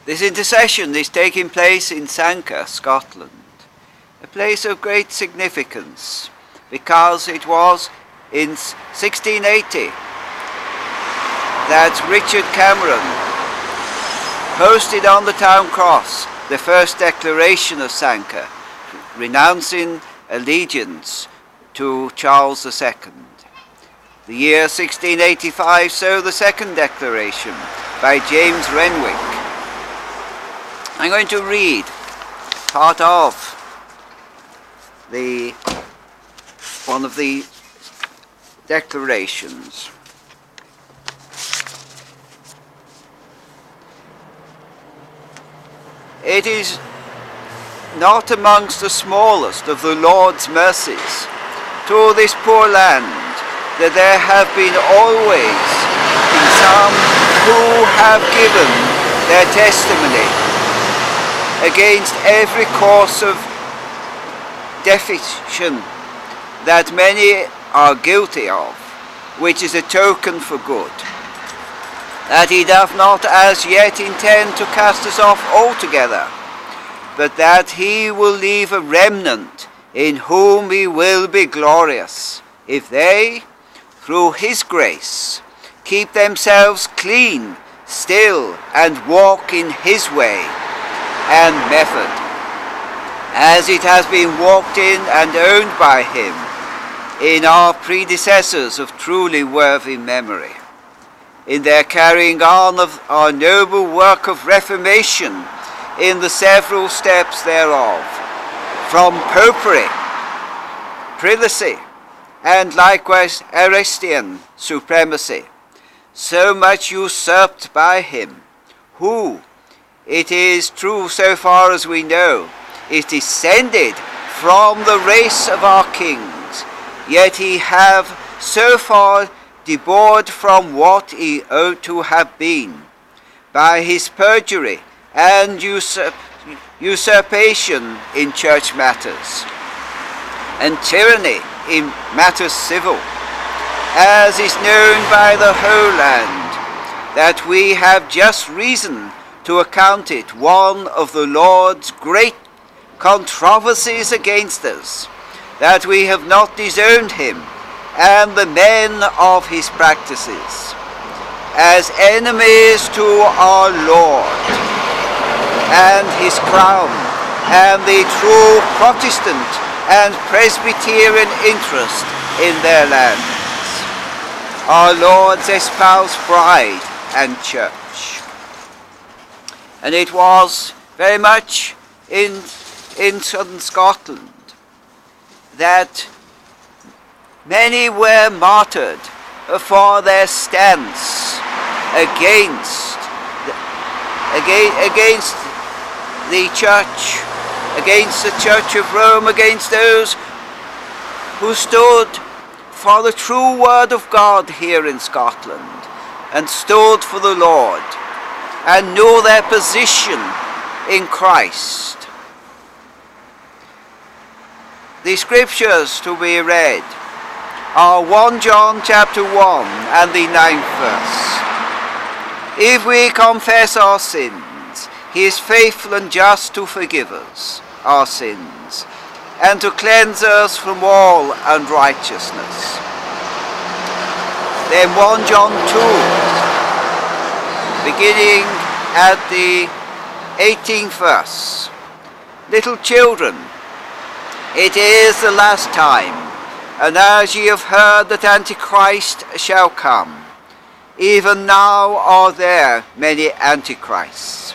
This intercession is taking place in Sanquhar, Scotland, a place of great significance because it was in 1680 that Richard Cameron posted on the town cross the first declaration of Sanquhar, renouncing allegiance to Charles II. The year 1685 saw the second declaration by James Renwick. I'm going to read part of one of the declarations. It is not amongst the smallest of the Lord's mercies to this poor land that there have been always in some who have given their testimony against every course of defetion that many are guilty of, which is a token for good, that he doth not as yet intend to cast us off altogether, but that he will leave a remnant in whom he will be glorious, if they, through his grace, keep themselves clean still and walk in his way and method, as it has been walked in and owned by him in our predecessors of truly worthy memory, in their carrying on of our noble work of reformation in the several steps thereof, from popery, prelacy, and likewise Erastian supremacy, so much usurped by him, who, it is true so far as we know, is descended from the race of our kings, yet he have so far deborded from what he ought to have been, by his perjury and usurpation in church matters, and tyranny in matters civil, as is known by the whole land, that we have just reason to account it one of the Lord's great controversies against us, that we have not disowned him and the men of his practices, as enemies to our Lord and his crown, and the true Protestant and Presbyterian interest in their lands, our Lord's espoused bride and church. And it was very much in southern Scotland that many were martyred for their stance against the church, against the Church of Rome, against those who stood for the true word of God here in Scotland, and stood for the Lord, and knew their position in Christ. The scriptures to be read are 1 John chapter 1 and the 9th verse. If we confess our sins, he is faithful and just to forgive us our sins, and to cleanse us from all unrighteousness. Then 1 John 2, beginning at the 18th verse. Little children, it is the last time, and as ye have heard that Antichrist shall come, even now are there many Antichrists,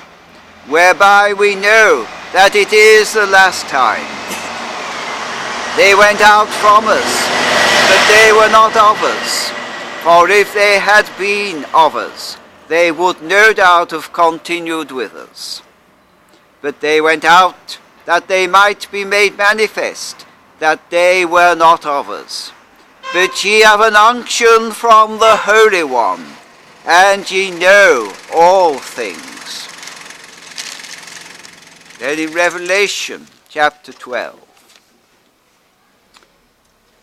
whereby we know that it is the last time. They went out from us, but they were not of us. For if they had been of us, they would no doubt have continued with us. But they went out, that they might be made manifest, that they were not of us. But ye have an unction from the Holy One, and ye know all things. Then in Revelation chapter 12,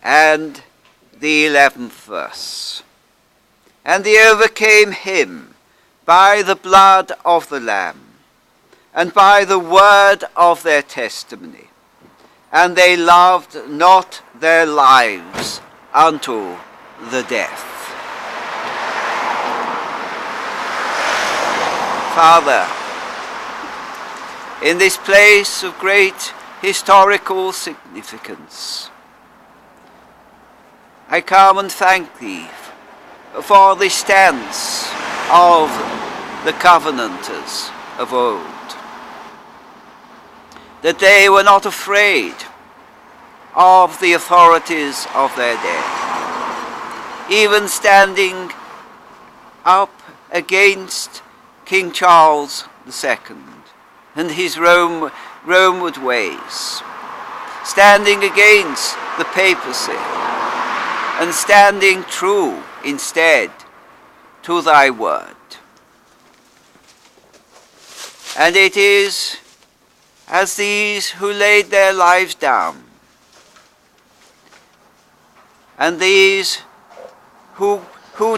and the 11th verse. And they overcame him by the blood of the Lamb, and by the word of their testimony. And they loved not their lives unto the death. Father, in this place of great historical significance, I come and thank Thee for the stance of the Covenanters of old, that they were not afraid of the authorities of their day, even standing up against King Charles II and his Romeward ways, standing against the papacy, and standing true instead to Thy word. And it is as these who laid their lives down, and these who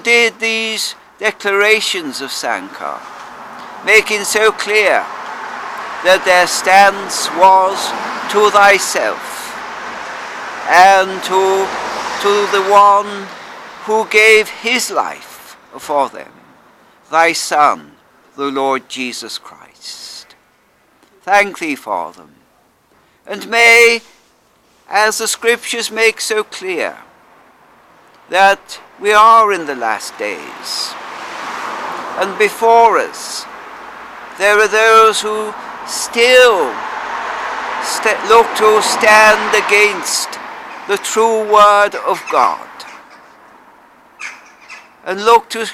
did these declarations of Sanquhar, making so clear that their stance was to Thyself and to the one who gave his life for them, Thy Son, the Lord Jesus Christ. Thank Thee for them. And may, as the Scriptures make so clear, that we are in the last days, and before us there are those who still look to stand against the true word of God, and look to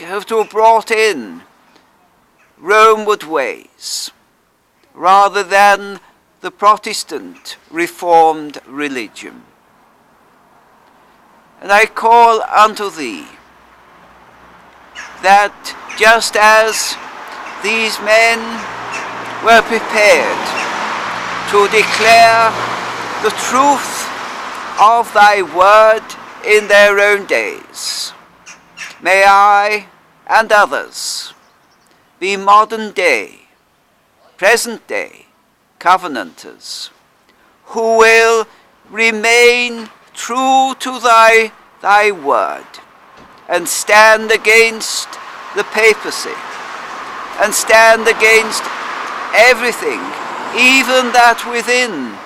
have brought in Romeward ways, rather than the Protestant Reformed religion. And I call unto Thee that just as these men were prepared to declare the truth of Thy word in their own days, may I and others be modern day, present day Covenanters, who will remain true to Thy word, and stand against the papacy, and stand against everything, even that within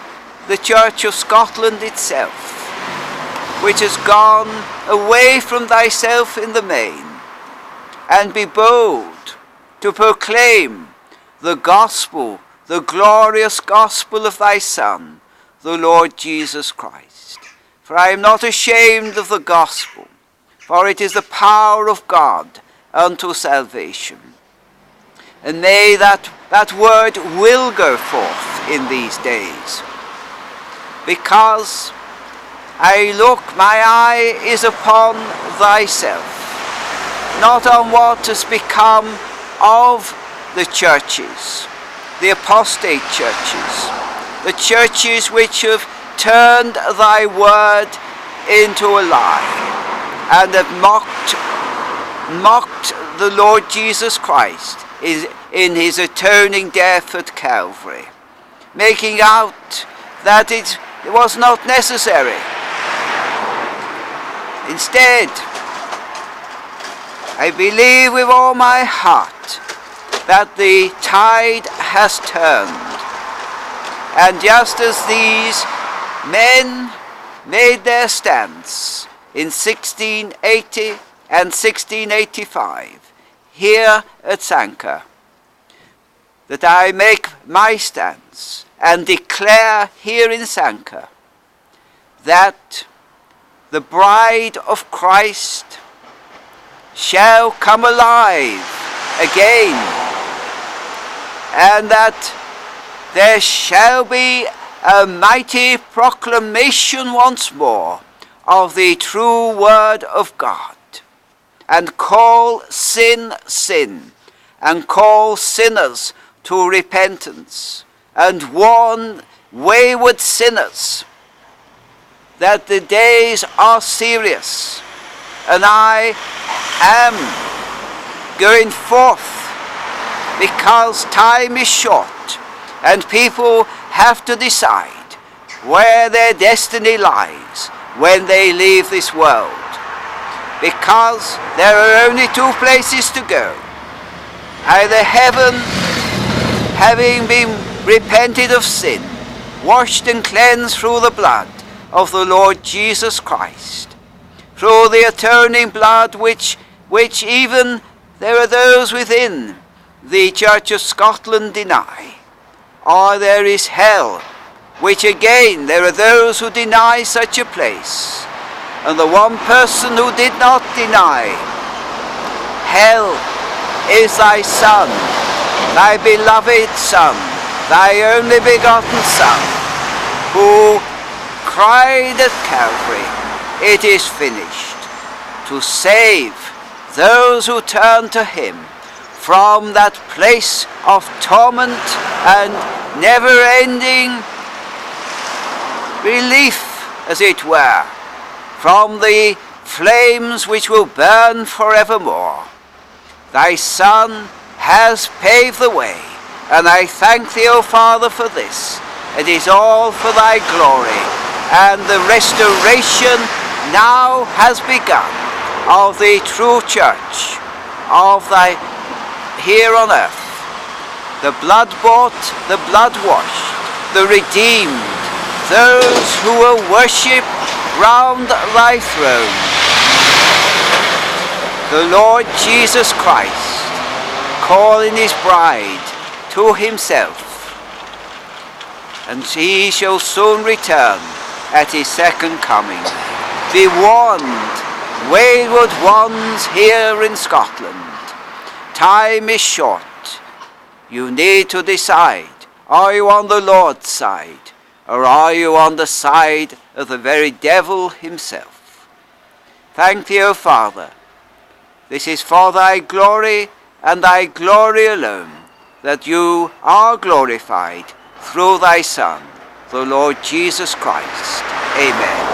the Church of Scotland itself, which has gone away from Thyself in the main, and be bold to proclaim the gospel, the glorious gospel of Thy Son, the Lord Jesus Christ. For I am not ashamed of the gospel, for it is the power of God unto salvation. And may that word will go forth in these days, because my eye is upon Thyself, not on what has become of the churches, the apostate churches, the churches which have turned Thy word into a lie, and have mocked the Lord Jesus Christ in his atoning death at Calvary, making out that it was not necessary. Instead, I believe with all my heart that the tide has turned, and just as these men made their stance in 1680 and 1685 here at Sanquhar, that I make my stance and declare here in Sanquhar that the bride of Christ shall come alive again, and that there shall be a mighty proclamation once more of the true word of God, and call sin, sin, and call sinners to repentance, and warn wayward sinners that the days are serious, and I am going forth because time is short and people have to decide where their destiny lies when they leave this world. Because there are only two places to go. Either heaven, having been repented of sin, washed and cleansed through the blood of the Lord Jesus Christ, through the atoning blood which even there are those within the Church of Scotland deny. Or there is hell, which again there are those who deny such a place. And the one person who did not deny, hell is thy Son, thy beloved Son, thy only begotten Son, who cried at Calvary, it is finished, to save those who turn to him from that place of torment and never-ending relief, as it were, from the flames which will burn forevermore. Thy Son has paved the way, and I thank thee, O Father, for this. It is all for thy glory, and the restoration now has begun of the true church of thy here on earth, the blood-bought, the blood-washed, the redeemed, those who will worship round thy throne. The Lord Jesus Christ, calling his bride to himself, and he shall soon return at his second coming. Be warned, wayward ones here in Scotland. Time is short. You need to decide, are you on the Lord's side, or are you on the side of the very devil himself? Thank thee, O Father. This is for thy glory and thy glory alone, that you are glorified through thy Son, the Lord Jesus Christ. Amen.